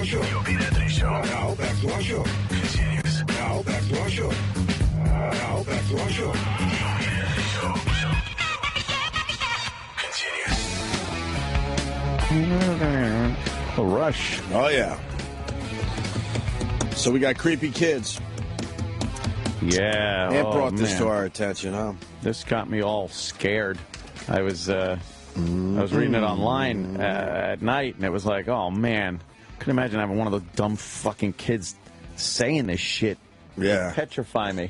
show. The Opie and Anthony Show. Now back to our show. Continues. Now back to our show. Now back to our show. The Opie and Anthony Show. Continues. A rush. Oh, yeah. So we got creepy kids. Yeah. It brought this to our attention, huh? This got me all scared. I was reading it online at night, and it was like, oh, man. Couldn't imagine having one of those dumb fucking kids saying this shit. Yeah. Petrify me.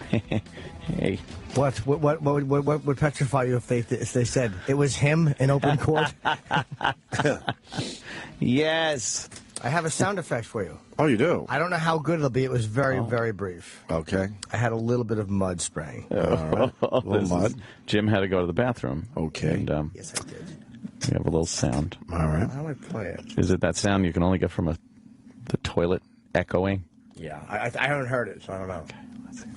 Hey. What would petrify you if they said it was him in open court? Yes. I have a sound effect for you. Oh, you do? I don't know how good it'll be. It was very, very brief. Okay. I had a little bit of mud spraying. All right. A little mud. Jim had to go to the bathroom. Okay. And, Yes, I did. we have a little sound. All right. How do I play it? Is it that sound you can only get from the toilet echoing? Yeah, I haven't heard it, so I don't know. Okay, let's see.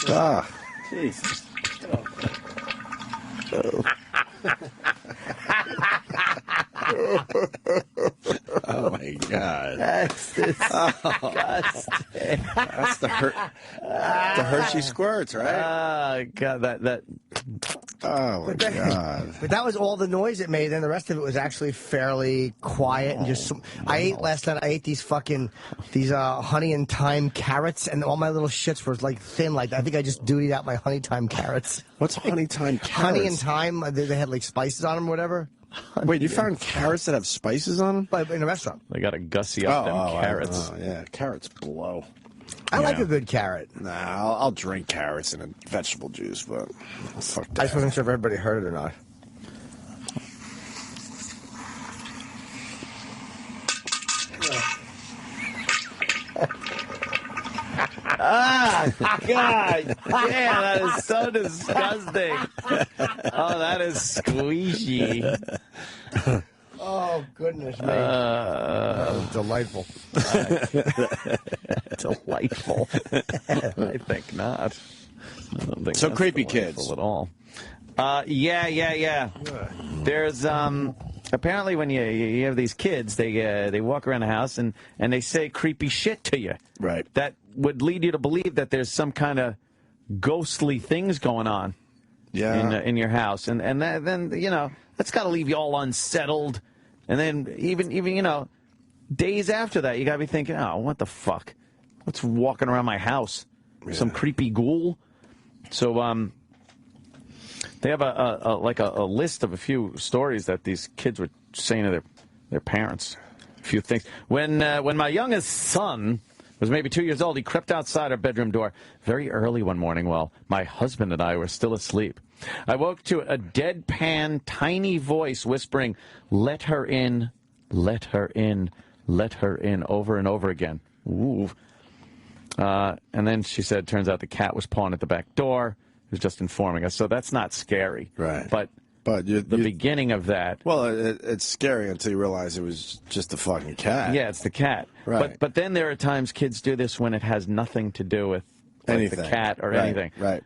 Ah. Jesus. Oh, my God. That's disgusting. That's the Hershey squirts, right? Oh, God, that. Oh, my God. But that was all the noise it made, and the rest of it was actually fairly quiet and just. I ate last night. I ate these honey and thyme carrots, and all my little shits were like thin. Like I think I just dudied out my honey thyme carrots. What's honey thyme carrots? Honey and thyme. They had like spices on them, or whatever. Wait, you found carrots that have spices on them? But in a restaurant. They got to gussy up them carrots. Yeah, carrots blow. I like a good carrot. Nah, I'll drink carrots in a vegetable juice, but fuck that. I just wasn't sure if everybody heard it or not. Ah, God. Yeah, that is so disgusting. Oh, that is squeezy. Oh, goodness me. That was delightful. Delightful. I think not. I don't think So that's creepy delightful kids. at all. Yeah. There's apparently when you have these kids, they walk around the house and they say creepy shit to you. Right. That would lead you to believe that there's some kind of ghostly things going on. Yeah. In your house, and then that's got to leave you all unsettled, and then even days after that, you got to be thinking, oh, what the fuck? What's walking around my house? Yeah. Some creepy ghoul. So they have a list of a few stories that these kids were saying to their parents. A few things. When my youngest son was maybe 2 years old, he crept outside our bedroom door very early one morning while my husband and I were still asleep. I woke to a deadpan, tiny voice whispering, "Let her in, let her in, let her in," over and over again. Ooh. And then she said, turns out the cat was pawing at the back door. He was just informing us. So that's not scary. Right. But the beginning of that. Well, it's scary until you realize it was just a fucking cat. Yeah, it's the cat. Right. But then there are times kids do this when it has nothing to do with anything. the cat or Right, anything. Right.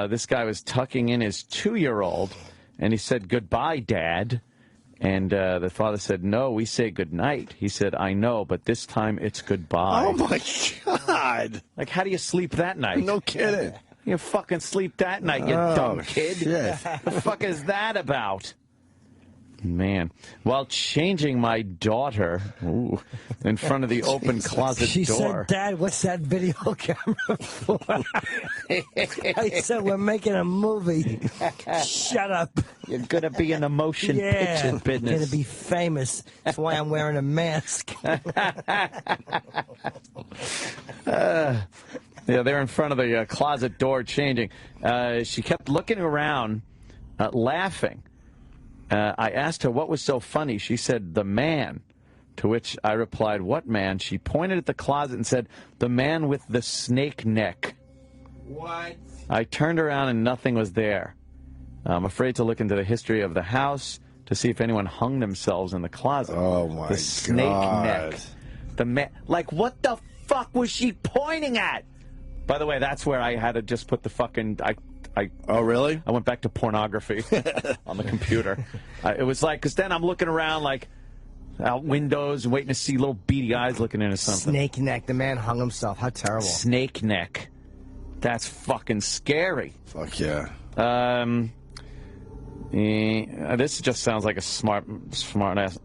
This guy was tucking in his 2-year-old, and he said, "Goodbye, Dad." And the father said, "No, we say goodnight." He said, "I know, but this time it's goodbye." Oh, my God. Like, how do you sleep that night? No kidding. You fucking sleep that night, you dumb kid. Shit. The fuck is that about? Man. While changing my daughter in front of the open closet She door. said, "Dad, what's that video camera for?" I said, "We're making a movie." Shut up. You're going to be in the motion picture You're business. going to be famous. That's why I'm wearing a mask. Yeah, they're in front of the closet door changing. She kept looking around, laughing. I asked her what was so funny. She said, "The man." To which I replied, "What man?" She pointed at the closet and said, "The man with the snake neck." What? I turned around and nothing was there. I'm afraid to look into the history of the house to see if anyone hung themselves in the closet. Oh, my God. The snake neck. The man. Like, what the fuck was she pointing at? By the way, that's where I had to just put the fucking... Oh, really? I went back to pornography on the computer. It was like, because then I'm looking around like out windows and waiting to see little beady eyes looking into something. Snake neck. The man hung himself. How terrible. Snake neck. That's fucking scary. Fuck yeah. This just sounds like a smart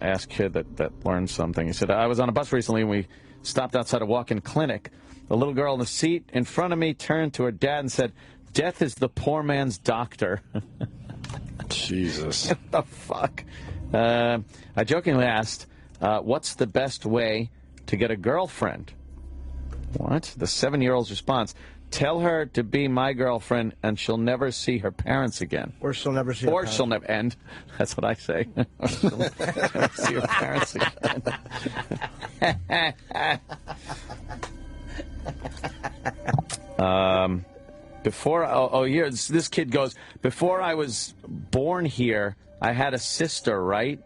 ass kid that learned something. He said, I was on a bus recently and we stopped outside a walk-in clinic. The little girl in the seat in front of me turned to her dad and said, "Death is the poor man's doctor." Jesus. What the fuck? I jokingly asked, what's the best way to get a girlfriend? What? The 7-year-old's response, tell her to be my girlfriend and she'll never see her parents again. Or she'll never see her parents. Or she'll never end. That's what I say. Or she'll never see her parents again. This kid goes, before I was born here, I had a sister, right?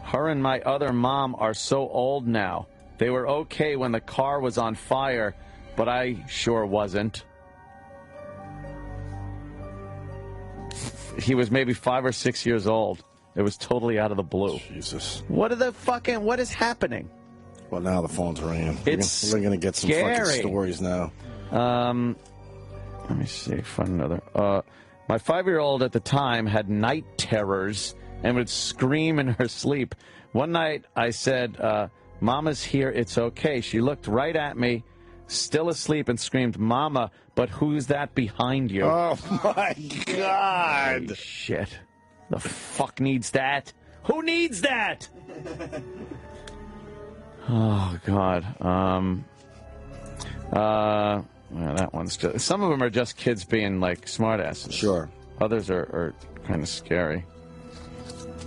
Her and my other mom are so old now. They were okay when the car was on fire, but I sure wasn't. He was maybe 5 or 6 years old. It was totally out of the blue. Jesus. What is happening? Well, now the phone's ringing. It's We're going to get some scary. fucking stories now. Let me see. Find another. My 5-year-old at the time had night terrors and would scream in her sleep. One night I said, Mama's here, it's okay. She looked right at me, still asleep, and screamed, Mama, but who's that behind you? Oh, my God. Holy shit. The fuck needs that? Who needs that? Oh, God. Well, that one's just... Some of them are just kids being, like, smartasses. Sure. Others are kind of scary.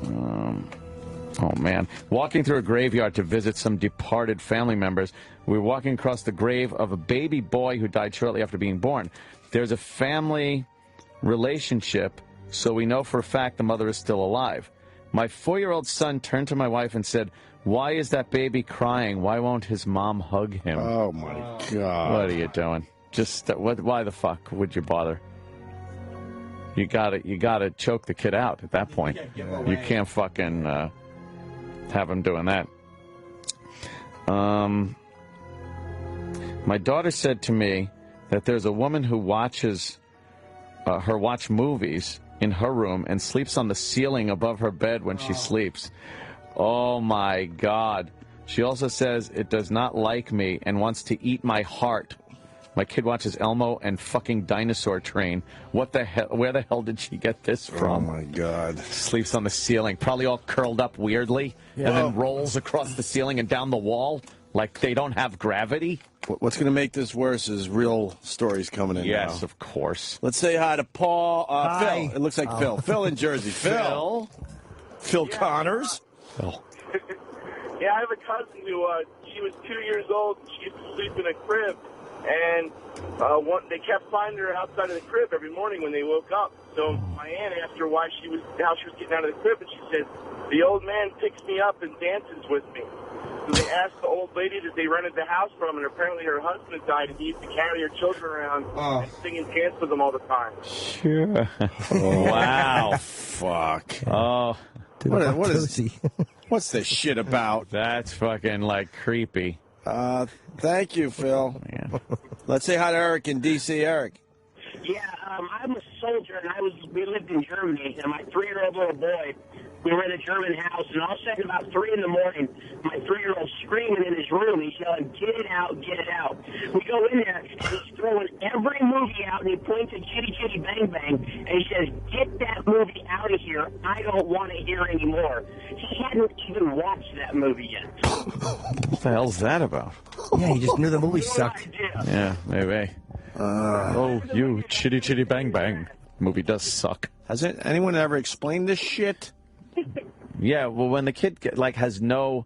Oh, man. Walking through a graveyard to visit some departed family members. We were walking across the grave of a baby boy who died shortly after being born. There's a family relationship, so we know for a fact the mother is still alive. My 4-year-old son turned to my wife and said, why is that baby crying? Why won't his mom hug him? Oh, my God. What are you doing? Just why the fuck would you bother? You gotta choke the kid out at that point. You can't fucking have him doing that. My daughter said to me that there's a woman who watches watch movies in her room and sleeps on the ceiling above her bed when she sleeps. Oh my God. She also says it does not like me and wants to eat my heart. My kid watches Elmo and fucking Dinosaur Train. What the hell? Where the hell did she get this from? Oh my God. Sleeps on the ceiling, probably all curled up weirdly, and then rolls across the ceiling and down the wall like they don't have gravity. What's going to make this worse is real stories coming in now. Yes, of course. Let's say hi to Paul. Hi. Phil. It looks like Phil. Phil in Jersey. Phil Connors. Phil. Yeah, I have a cousin who, she was 2 years old. She used to sleep in a crib, and they kept finding her outside of the crib every morning when they woke up. So my aunt asked her how she was getting out of the crib, and she said, the old man picks me up and dances with me. So they asked the old lady that they rented the house from, and apparently her husband had died, and he used to carry her children around and sing and dance with them all the time. Sure. Wow. Fuck. Oh. What's this shit about? That's fucking, like, creepy. Thank you, Phil. Yeah. Let's say hi to Eric in D.C. Eric. Yeah, I'm a soldier, and we lived in Germany, and my 3-year-old little boy, we were in a German house, and all of a sudden, about 3 in the morning, my 3-year-old's screaming in his room. He's yelling, get it out, get it out. We go in there, and he's throwing every movie out, and he points at Chitty Chitty Bang Bang, and he says, get that movie out of here. I don't want to hear anymore. He hadn't even watched that movie yet. What the hell's that about? Yeah, you just knew the movie sucked. Yeah, maybe. You Chitty Chitty Bang Bang. Movie does suck. Has anyone ever explained this shit? Yeah, well, when the kid has no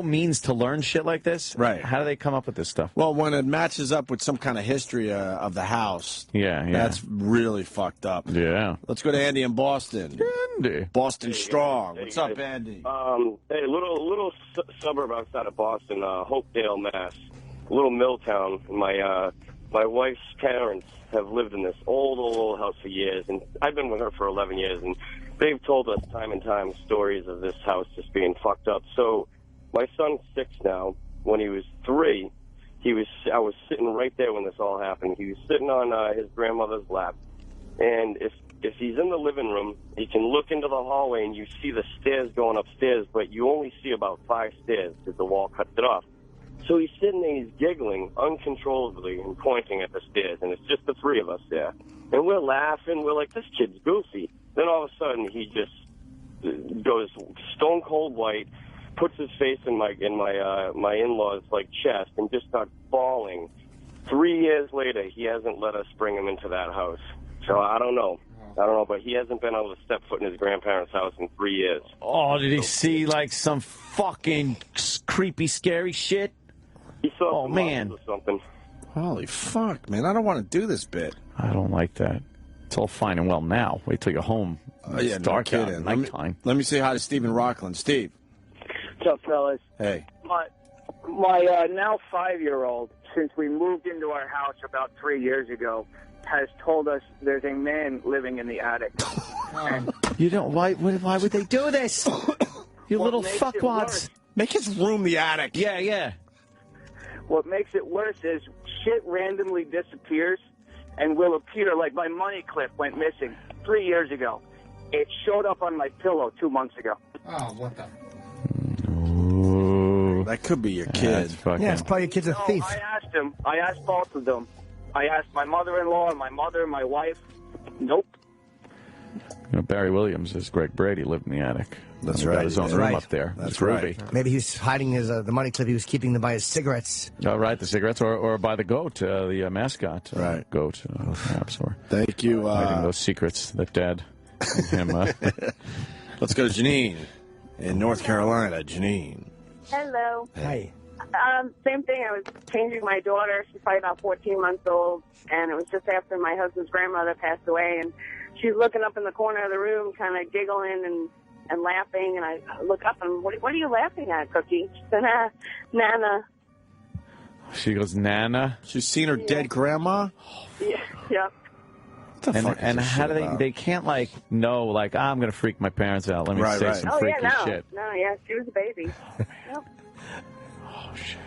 means to learn shit like this, right? How do they come up with this stuff? Well, when it matches up with some kind of history of the house, that's really fucked up. Yeah. Let's go to Andy in Boston. Andy, Boston Strong. What's up, Andy? Hey, little suburb outside of Boston, Hopedale, Mass. A little mill town. My my wife's parents have lived in this old house for years, and I've been with her for 11 years, and they've told us time and time stories of this house just being fucked up. So my son's 6 now. When he was 3, I was sitting right there when this all happened. He was sitting on his grandmother's lap, and if he's in the living room, he can look into the hallway and you see the stairs going upstairs, but you only see about 5 stairs because the wall cuts it off. So he's sitting there, he's giggling uncontrollably and pointing at the stairs, and it's just the 3 of us there. And we're laughing. We're like, this kid's goofy. Then all of a sudden, he just goes stone cold white, puts his face in my in-laws' like chest, and just starts bawling. 3 years later, he hasn't let us bring him into that house. So I don't know, but he hasn't been able to step foot in his grandparents' house in 3 years. Oh, did he see like some fucking creepy, scary shit? He saw some man, or something. Holy fuck, man! I don't want to do this bit. I don't like that. It's all fine and well now. Wait till you're home. Yeah, it's dark out at nighttime. Let me say hi to Steve in Rockland. Steve. What's up, fellas? Hey. My now 5-year-old, since we moved into our house about 3 years ago, has told us there's a man living in the attic. You don't. Why would they do this? You little fuckwads. Make his room the attic. Yeah. What makes it worse is shit randomly disappears and will appear. Like my money clip went missing 3 years ago. It showed up on my pillow 2 months ago. Oh, what the? Ooh. That could be your kid. Yeah, it's probably your kid's a thief. I asked him. I asked both of them. I asked my mother-in-law and my mother and my wife. Nope. You know, Barry Williams, as Greg Brady, lived in the attic. That's He right. got his own room up there. That's right. Maybe he was hiding his the money clip. He was keeping them by his cigarettes. Oh, right, the cigarettes, or by the goat, the mascot. Right. Goat, perhaps. Or Thank you. hiding those secrets that Dad and him. Let's go to Janine in North Carolina. Janine. Hello. Hey. Same thing. I was changing my daughter. She's probably about 14 months old, and it was just after my husband's grandmother passed away, and she's looking up in the corner of the room, kind of giggling and laughing, and I look up and, what are you laughing at, Cookie? She said, Nana. She goes, Nana? She's seen her dead grandma? Yeah. Yep. And how do they can't like know like I'm gonna freak my parents out. Let me say some freaky shit. No, yeah, she was a baby. Yep. Oh shit!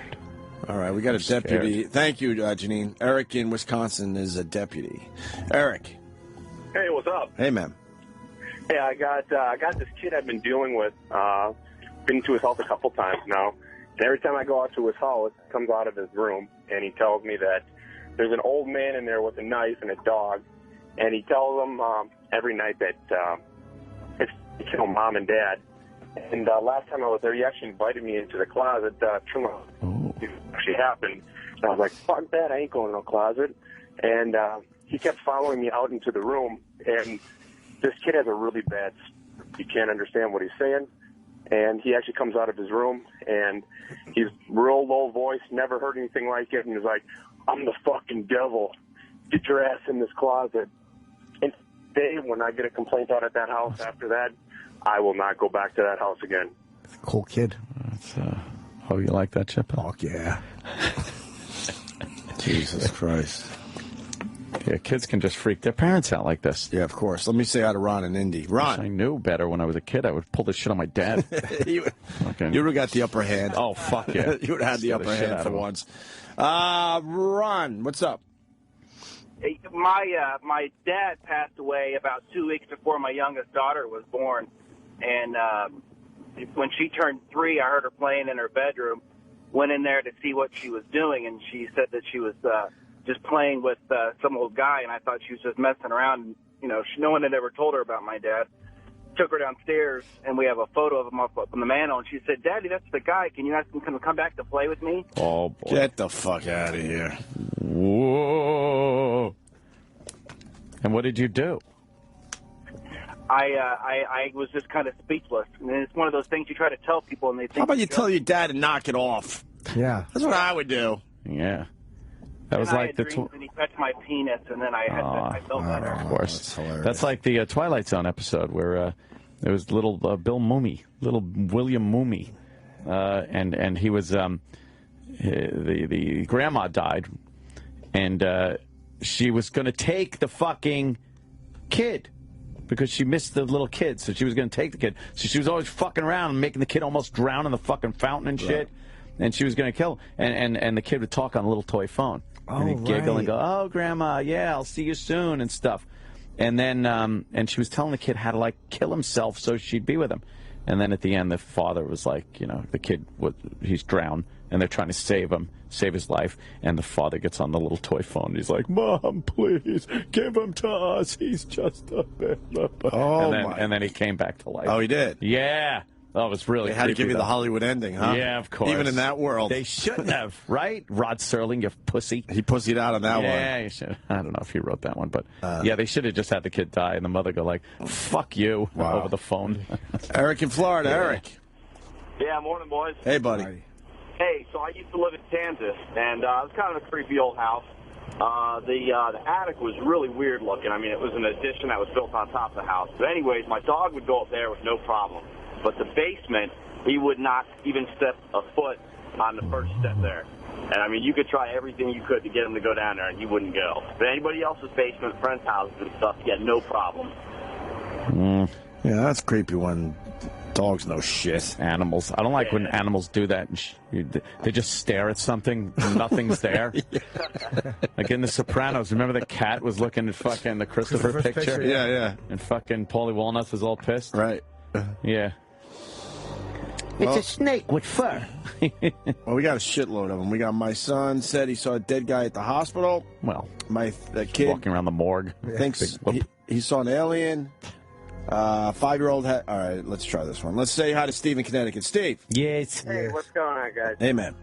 All right, we got a deputy. Thank you, Janine. Eric in Wisconsin is a deputy. Eric. Hey, what's up? Hey, man. Hey, I got this kid I've been dealing with. Been to his house a couple times now. And every time I go out to his house, he comes out of his room and he tells me that there's an old man in there with a knife and a dog. And he tells them every night that it's to kill Mom and Dad. And last time I was there, he actually invited me into the closet. Turned out it actually happened. And I was like, fuck that, I ain't going to no closet. And he kept following me out into the room. And this kid has a really bad, you can't understand what he's saying. And he actually comes out of his room, and he's real low voice, never heard anything like it. And he's like, I'm the fucking devil. Get your ass in this closet. And today, when I get a complaint out at that house after that, I will not go back to that house again. Cool kid. That's, oh, you like that, Chip? Fuck yeah. Jesus Christ. Yeah, kids can just freak their parents out like this. Yeah, of course. Let me say hi to Ron and Indy. Ron. I knew better when I was a kid. I would pull this shit on my dad. You would have got the upper hand. Oh, fuck yeah. You would have had the upper hand for once. Ron, what's up? My dad passed away about 2 weeks before my youngest daughter was born. And when she turned 3, I heard her playing in her bedroom. Went in there to see what she was doing, and she said that she was just playing with some old guy, and I thought she was just messing around. You know, no one had ever told her about my dad. Took her downstairs, and we have a photo of him up on the mantle, and she said, Daddy, that's the guy. Can you ask him to come back to play with me? Oh, boy. Get the fuck out of here. Whoa. And what did you do? I was just kind of speechless. And it's one of those things you try to tell people, and they think... How about you tell your dad to knock it off? Yeah. That's what I would do. Yeah. That was and like the... and he touched my penis, and then I felt better. Of course. That's like the Twilight Zone episode where there was little Bill Mooney, little William Mooney, and he was... the grandma died, and she was going to take the fucking kid because she missed the little kid, so she was going to take the kid. So she was always fucking around and making the kid almost drown in the fucking fountain and shit. And she was going to kill him. And the kid would talk on a little toy phone. And he'd giggle and go, "Oh, Grandma, yeah, I'll see you soon," and stuff. And then and she was telling the kid how to, like, kill himself so she'd be with him. And then at the end, the father was like, you know, the kid, he's drowned, and they're trying to save him, save his life. And the father gets on the little toy phone. And he's like, "Mom, please, give him to us. He's just a bit." And then he came back to life. Oh, he did? Yeah. Oh, it was really They had to give you the Hollywood ending, huh? Yeah, of course. Even in that world. They shouldn't have, right? Rod Serling, you pussy. He pussied out on that one. Yeah, you should. I don't know if he wrote that one, but yeah, they should have just had the kid die and the mother go like, "Fuck you," over the phone. Eric in Florida. Eric. Yeah, morning, boys. Hey, buddy. Hey, so I used to live in Kansas, and it was kind of a creepy old house. The attic was really weird looking. I mean, it was an addition that was built on top of the house. But anyways, my dog would go up there with no problem. But the basement, he would not even step a foot on the first step there. And, I mean, you could try everything you could to get him to go down there, and he wouldn't go. But anybody else's basement, friends' houses and stuff, he had no problem. Yeah, that's creepy when dogs know shit. Animals. I don't like when animals do that. They just stare at something and nothing's there. Like in The Sopranos, remember the cat was looking at fucking the Christopher picture? Yeah. And fucking Paulie Walnuts was all pissed? Right. Yeah. It's a snake with fur. Well, we got a shitload of them. We got my son said he saw a dead guy at the hospital. Well, the kid walking around the morgue thinks he saw an alien. 5-year-old. All right, let's try this one. Let's say hi to Steve in Connecticut. Steve. Yes. Hey, what's going on, guys? Hey, man.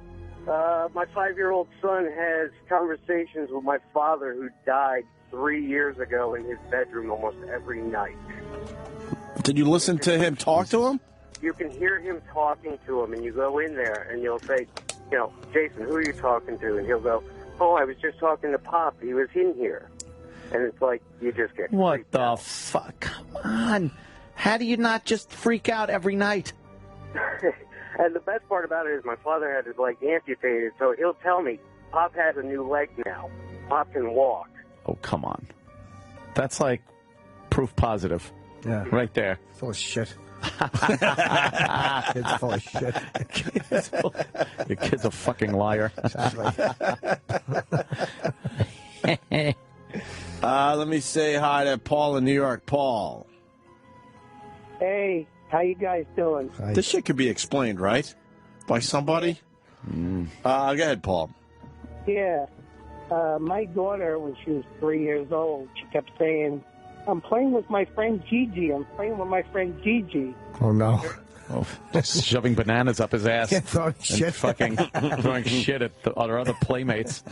My 5-year-old son has conversations with my father, who died 3 years ago, in his bedroom almost every night. Did you listen to him talk to him? You can hear him talking to him, and you go in there, and you'll say, you know, "Jason, who are you talking to?" And he'll go, "Oh, I was just talking to Pop. He was in here." And it's like, you just get What the fuck? Come on. How do you not just freak out every night? And the best part about it is my father had his leg amputated, so he'll tell me, "Pop has a new leg now. Pop can walk." Oh, come on. That's like proof positive. Yeah. Right there. Full of shit. Kid's full of shit. Your kid's a fucking liar. Let me say hi to Paul in New York. Paul. Hey, how you guys doing? This shit could be explained, right? By somebody? Go ahead, Paul. Yeah. My daughter, when she was 3 years old, she kept saying, "I'm playing with my friend Gigi. I'm playing with my friend Gigi." Oh, no. Oh, just shoving bananas up his ass. Yeah, throwing shit. Fucking throwing shit at our other playmates.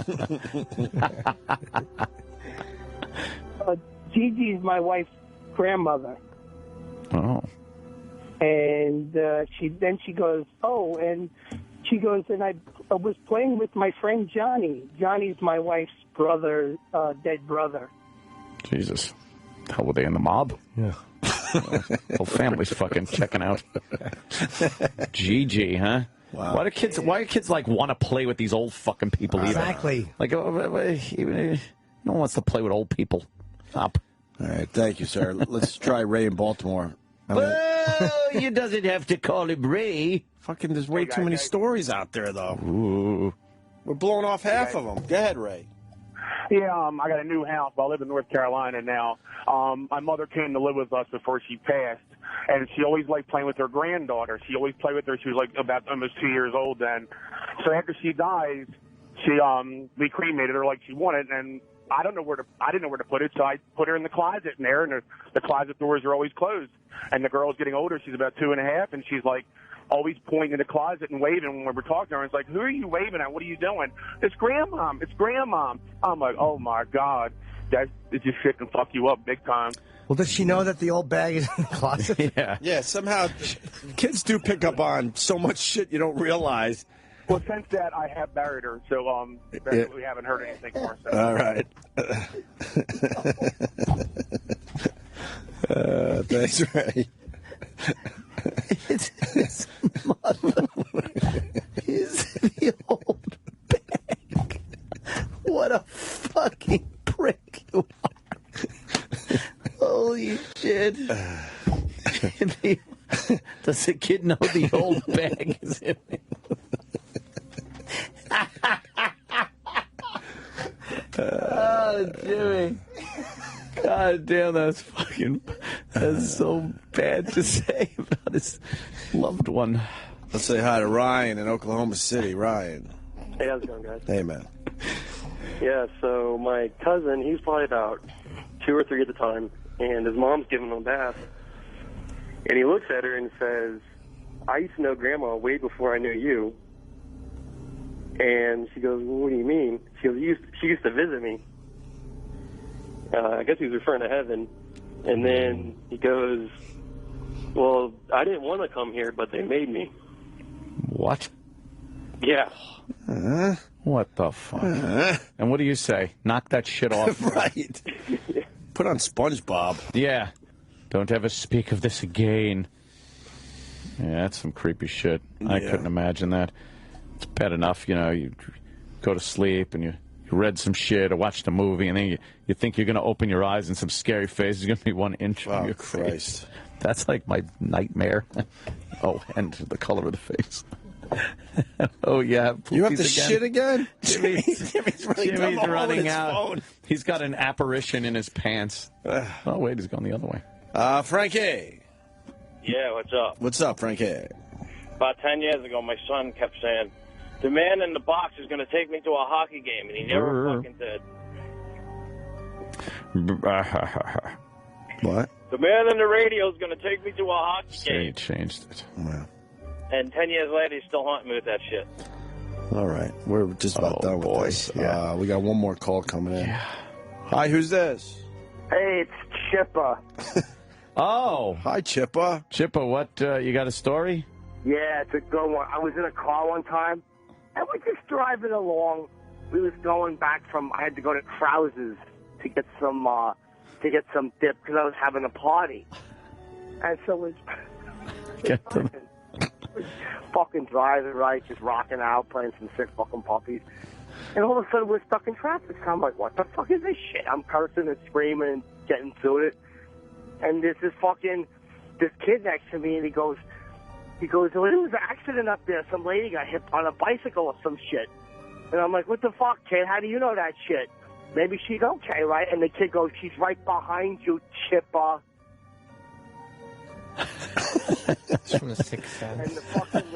Gigi's my wife's grandmother. Oh. And she goes, and I was playing with my friend Johnny. Johnny's my wife's brother, dead brother. Jesus. How were they in the mob? Yeah. Whole family's fucking checking out. Gigi, huh? Wow. Why do kids like want to play with these old fucking people? Exactly. Like, no one wants to play with old people. Stop. All right, thank you, sir. Let's try Ray in Baltimore. Well, you doesn't have to call him Ray. Fucking, there's way too many stories out there, though. Ooh. We're blowing off half of them. Go ahead, Ray. Yeah, I got a new house. I live in North Carolina now. My mother came to live with us before she passed, and she always liked playing with her granddaughter. She always played with her. She was like about almost 2 years old then. So after she dies, we cremated her like she wanted, and I didn't know where to put it, so I put her in the closet in there, and the closet doors are always closed. And the girl's getting older. She's about 2.5, and she's like always pointing in the closet and waving when we're talking to her. It's like, "Who are you waving at? What are you doing?" "It's Grandmom. It's Grandmom." I'm like, oh, my God. That just shit can fuck you up big time. Well, does she know that the old bag is in the closet? Yeah. Yeah, somehow kids do pick up on so much shit you don't realize. Well, since that, I have buried her, so we haven't heard anything more. So. All right. Thanks, Ray. His mother is the old bag. What a kid? Does the kid know the old bag is in it? Oh, Jimmy. God damn, that's so bad to say about his loved one. Let's say hi to Ryan in Oklahoma City. Ryan. Hey, how's it going, guys? Hey, man. Yeah, so my cousin, he's probably about 2 or 3 at the time, and his mom's giving him a bath. And he looks at her and says, I used to know Grandma way before I knew you. And she goes, well, what do you mean? She goes, she used to visit me. I guess he was referring to heaven. And then he goes, well, I didn't want to come here, but they made me. What? Yeah. What the fuck? And what do you say? Knock that shit off. Right. Put on SpongeBob. Yeah. Don't ever speak of this again. Yeah, that's some creepy shit. I couldn't imagine that. It's bad enough, you go to sleep and you read some shit or watched a movie, and then you think you're going to open your eyes and some scary face is going to be 1 inch from your face. That's like my nightmare. Oh, and the color of the face. Oh, yeah. You have to shit again? Jimmy's running out. He's got an apparition in his pants. Oh, wait, he's going the other way. Frankie. Yeah, what's up? What's up, Frankie? About 10 years ago, my son kept saying, the man in the box is going to take me to a hockey game, and he never fucking did. What? The man in the radio is going to take me to a hockey game. He changed it. Wow. And 10 years later, he's still haunting me with that shit. All right. We're just about done with this. Yeah. We got one more call coming in. Yeah. Hi, who's this? Hey, it's Chippa. Oh. Hi, Chippa. Chippa, what, you got a story? Yeah, it's a good one. I was in a car one time, and we're just driving along. We was going back from, I had to go to Krause's to get some dip because I was having a party. And so we're fucking driving, right, just rocking out, playing some sick fucking puppies. And all of a sudden we're stuck in traffic. So I'm like, what the fuck is this shit? I'm cursing and screaming and getting to it. And there's this kid next to me, and he goes, well, there was an accident up there. Some lady got hit on a bicycle or some shit. And I'm like, what the fuck, kid? How do you know that shit? Maybe she's okay, right? And the kid goes, she's right behind you, Chippa. It's from The Sixth Sense. And the fucking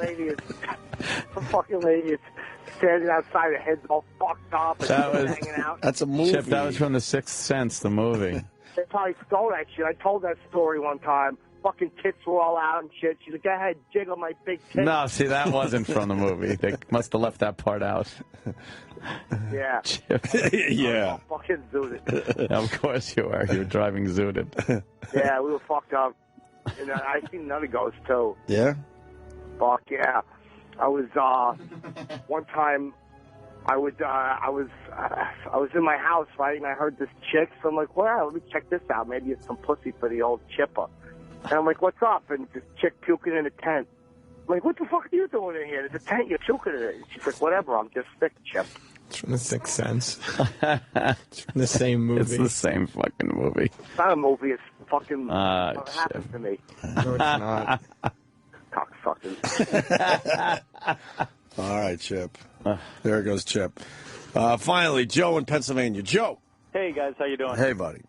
lady is standing outside, her head's all fucked up and hanging out. That's a movie. Chip, that was from The Sixth Sense, the movie. They probably stole that shit. I told that story one time. Fucking tits were all out and shit. She's like, go ahead, jiggle my big tits. No, see, that wasn't from the movie. They must have left that part out. Yeah. Chip. Yeah. I'm fucking zooted. Of course you are. You're driving zooted. Yeah, we were fucked up. And I seen another ghost, too. Yeah? Fuck, yeah. I was, one time, I was in my house, right, and I heard this chick, so I'm like, well, let me check this out. Maybe it's some pussy for the old Chippa. And I'm like, what's up? And this chick puking in a tent. I'm like, what the fuck are you doing in here? There's a tent, you're puking in it. And she's like, whatever, I'm just sick, Chip. It's from The Sixth Sense. It's from the same movie. It's the same fucking movie. It's not a movie, it's fucking what happened to me. No, it's not. Cocksucking. All right, Chip. There goes Chip. Finally, Joe in Pennsylvania. Joe. Hey, guys. How you doing? Hey, buddy.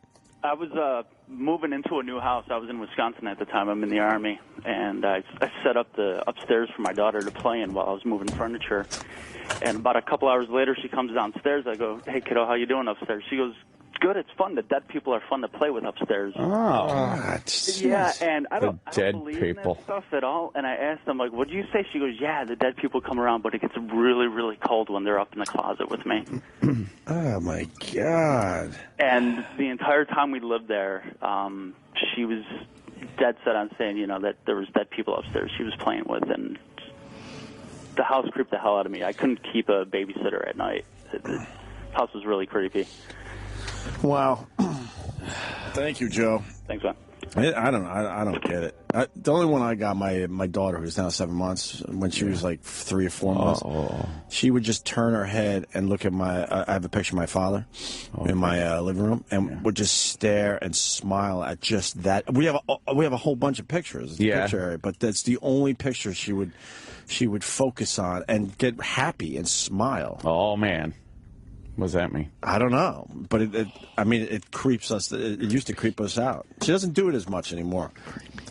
I was moving into a new house. I was in Wisconsin at the time. I'm in the Army. And I set up the upstairs for my daughter to play in while I was moving furniture. And about a couple hours later, she comes downstairs. I go, hey, kiddo, how you doing upstairs? She goes, good. It's fun. The dead people are fun to play with upstairs. Yeah, and I don't believe in that stuff at all. And I asked them, like, what do you say? She goes, yeah, the dead people come around, but it gets really, really cold when they're up in the closet with me. Oh, my God. And the entire time we lived there, she was dead set on saying, you know, that there was dead people upstairs she was playing with. And the house creeped the hell out of me. I couldn't keep a babysitter at night. The house was really creepy. Wow. Thank you, Joe. Thanks, man. I don't know. I don't get it. The only one I got, my daughter, who's now 7 months, when she was like 3 or 4 months, she would just turn her head and look at I have a picture of my father in my living room, and would just stare and smile at just that. We have a whole bunch of pictures, picture area, but that's the only picture she would focus on and get happy and smile. Oh man. What does that mean? I don't know, but it creeps us. It used to creep us out. She doesn't do it as much anymore.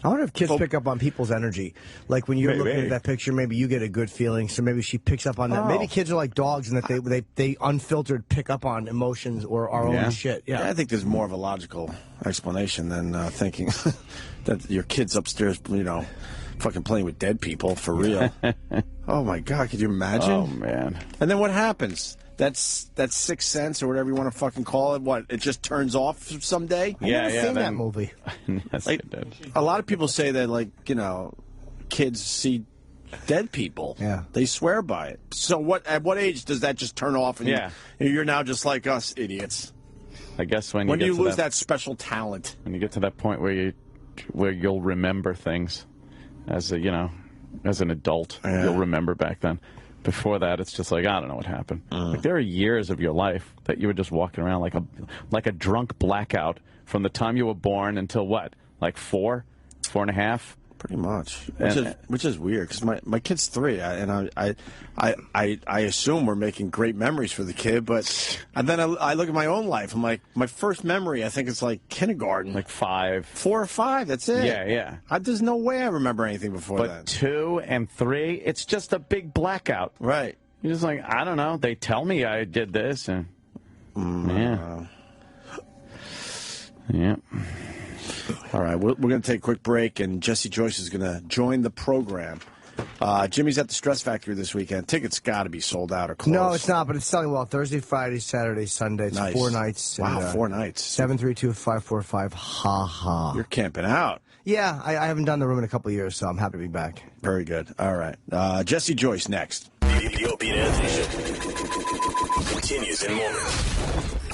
I wonder if kids pick up on people's energy. Like when you're looking at that picture, maybe you get a good feeling, so maybe she picks up on that. Maybe kids are like dogs, and that they unfiltered pick up on emotions or our own shit. Yeah, I think there's more of a logical explanation than thinking that your kid's upstairs, fucking playing with dead people for real. Oh my God, could you imagine? Oh man! And then what happens? That's Sixth Sense or whatever you want to fucking call it. What, it just turns off someday? I've never seen that movie. Yes, like, a lot of people say that, kids see dead people. Yeah. They swear by it. So at what age does that just turn off? And you're now just like us idiots. I guess when you lose that special talent. When you get to that point where you'll remember things as an adult, you'll remember back then. Before that, it's just like, I don't know what happened. Like, there are years of your life that you were just walking around like a drunk blackout from the time you were born until what? Like 4 and a half? Pretty much, which is weird because my kid's 3, and I assume we're making great memories for the kid, but and then I look at my own life. I'm like, my first memory, I think it's like kindergarten, like 4 or 5. That's it. Yeah. There's no way I remember anything before that. But 2 and 3, it's just a big blackout. Right. You're just like, I don't know. They tell me I did this, and yeah. All right, we're going to take a quick break, and Jesse Joyce is going to join the program. Jimmy's at the Stress Factory this weekend. Tickets got to be sold out or close. No, it's not, but it's selling well. Thursday, Friday, Saturday, Sunday. It's Nice. 4 nights. Wow, 4 nights. 732-545. Ha ha. You're camping out. Yeah, I haven't done the room in a couple of years, so I'm happy to be back. Very good. All right. Jesse Joyce next. The Opie and Anthony Show continues in moments.